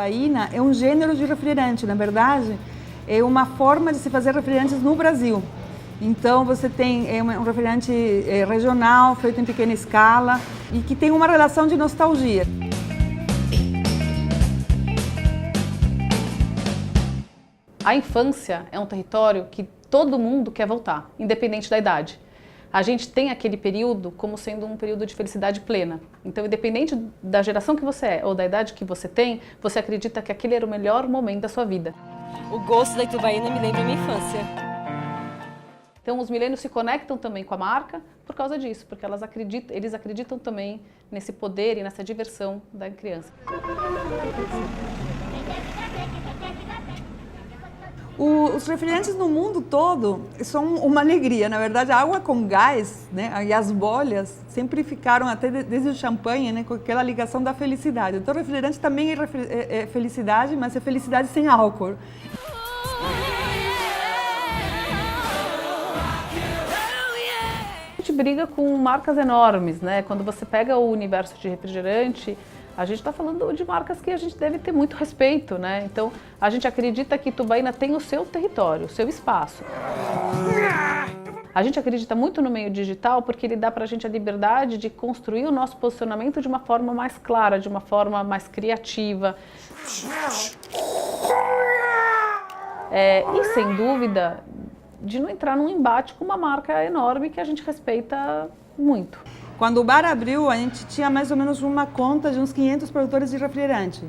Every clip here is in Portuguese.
tubaína é um gênero de refrigerante, na verdade, é uma forma de se fazer refrigerantes no Brasil. Então você tem um refrigerante regional, feito em pequena escala e que tem uma relação de nostalgia. A infância é um território que todo mundo quer voltar, independente da idade. A gente tem aquele período como sendo um período de felicidade plena. Então, independente da geração que você é ou da idade que você tem, você acredita que aquele era o melhor momento da sua vida. O gosto da Itubaína me lembra a minha infância. Então, os milênios se conectam também com a marca por causa disso, porque eles acreditam também nesse poder e nessa diversão da criança. Os refrigerantes no mundo todo são uma alegria. Na verdade, a água com gás, né, e as bolhas sempre ficaram, até desde o champanhe, né, com aquela ligação da felicidade. Então, o refrigerante também é felicidade, mas é felicidade sem álcool. A gente briga com marcas enormes, né? Quando você pega o universo de refrigerante, a gente está falando de marcas que a gente deve ter muito respeito, né? Então, a gente acredita que Itubaína tem o seu território, o seu espaço. A gente acredita muito no meio digital porque ele dá para a gente a liberdade de construir o nosso posicionamento de uma forma mais clara, de uma forma mais criativa. E, sem dúvida, de não entrar num embate com uma marca enorme que a gente respeita muito. Quando o bar abriu, a gente tinha mais ou menos uma conta de uns 500 produtores de refrigerante.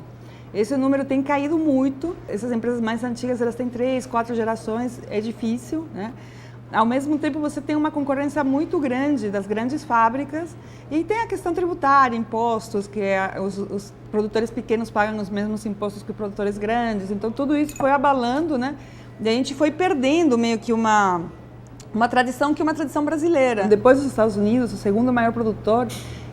Esse número tem caído muito. Essas empresas mais antigas, elas têm 3, 4 gerações, é difícil, né? Ao mesmo tempo, você tem uma concorrência muito grande das grandes fábricas e tem a questão tributária, impostos, que os produtores pequenos pagam os mesmos impostos que os produtores grandes. Então, tudo isso foi abalando, né? E a gente foi perdendo meio que uma tradição que é uma tradição brasileira. Depois dos Estados Unidos, o segundo maior produtor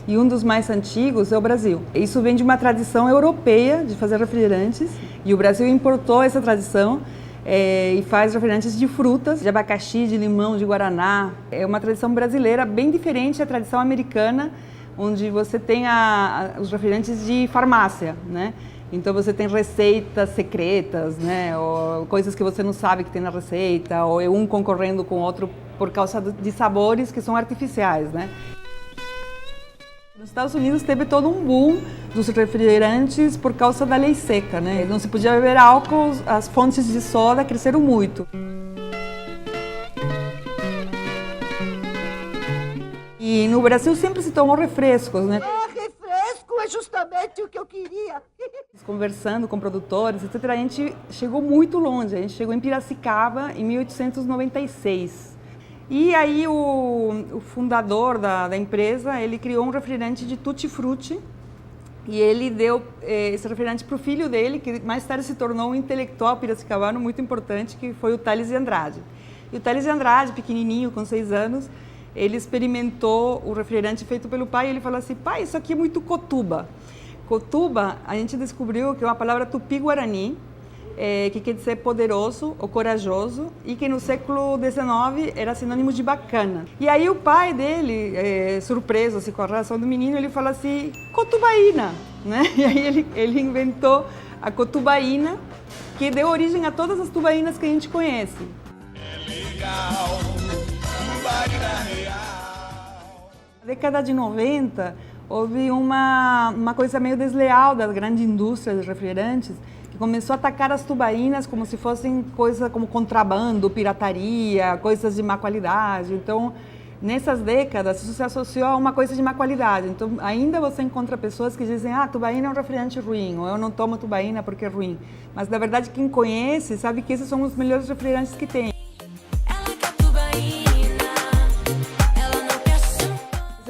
e um dos mais antigos é o Brasil. Isso vem de uma tradição europeia de fazer refrigerantes e o Brasil importou essa tradição e faz refrigerantes de frutas, de abacaxi, de limão, de guaraná. É uma tradição brasileira bem diferente da tradição americana, onde você tem os refrigerantes de farmácia, né? Então você tem receitas secretas, né? Ou coisas que você não sabe que tem na receita, ou é um concorrendo com o outro por causa de sabores que são artificiais, né? Nos Estados Unidos teve todo um boom dos refrigerantes por causa da lei seca, né? Não se podia beber álcool, as fontes de soda cresceram muito. E no Brasil sempre se tomou refrescos, né? É justamente o que eu queria. Conversando com produtores, etc., a gente chegou muito longe. A gente chegou em Piracicaba em 1896. E aí o fundador da empresa, ele criou um refrigerante de tutti-frutti e ele deu esse refrigerante para o filho dele, que mais tarde se tornou um intelectual piracicabano muito importante, que foi o Tales de Andrade. E o Tales de Andrade, pequenininho, com 6 anos, ele experimentou o refrigerante feito pelo pai e ele falou assim: pai, isso aqui é muito cotuba. Cotuba, a gente descobriu que é uma palavra tupi-guarani, que quer dizer poderoso ou corajoso, e que no século XIX era sinônimo de bacana. E aí o pai dele, surpreso assim, com a reação do menino, ele falou assim: cotubaína, né? E aí ele inventou a cotubaína, que deu origem a todas as tubaínas que a gente conhece. É legal. Na década de 90, houve uma coisa meio desleal das grandes indústrias de refrigerantes, que começou a atacar as tubaínas como se fossem coisas como contrabando, pirataria, coisas de má qualidade. Então, nessas décadas, isso se associou a uma coisa de má qualidade. Então, ainda você encontra pessoas que dizem: ah, tubaína é um refrigerante ruim, ou eu não tomo tubaína porque é ruim. Mas, na verdade, quem conhece sabe que esses são os melhores refrigerantes que tem.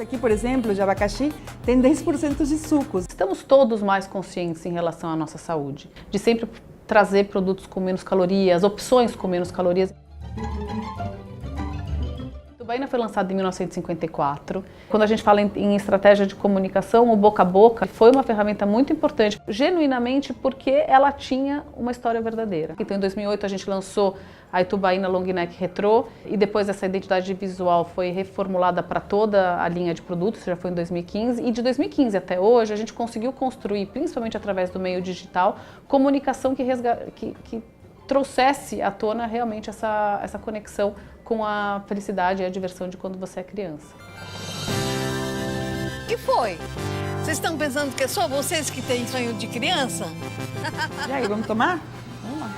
Aqui, por exemplo, de abacaxi, tem 10% de sucos. Estamos todos mais conscientes em relação à nossa saúde, de sempre trazer produtos com menos calorias, opções com menos calorias. Itubaína foi lançado em 1954. Quando a gente fala em estratégia de comunicação, o boca a boca foi uma ferramenta muito importante, genuinamente porque ela tinha uma história verdadeira. Então, em 2008 a gente lançou a Itubaína Long Neck Retrô e depois essa identidade visual foi reformulada para toda a linha de produtos, já foi em 2015. E de 2015 até hoje a gente conseguiu construir, principalmente através do meio digital, comunicação que trouxesse à tona realmente essa conexão com a felicidade e a diversão de quando você é criança. Que foi? Vocês estão pensando que é só vocês que têm sonho de criança? E aí, vamos tomar? Vamos lá.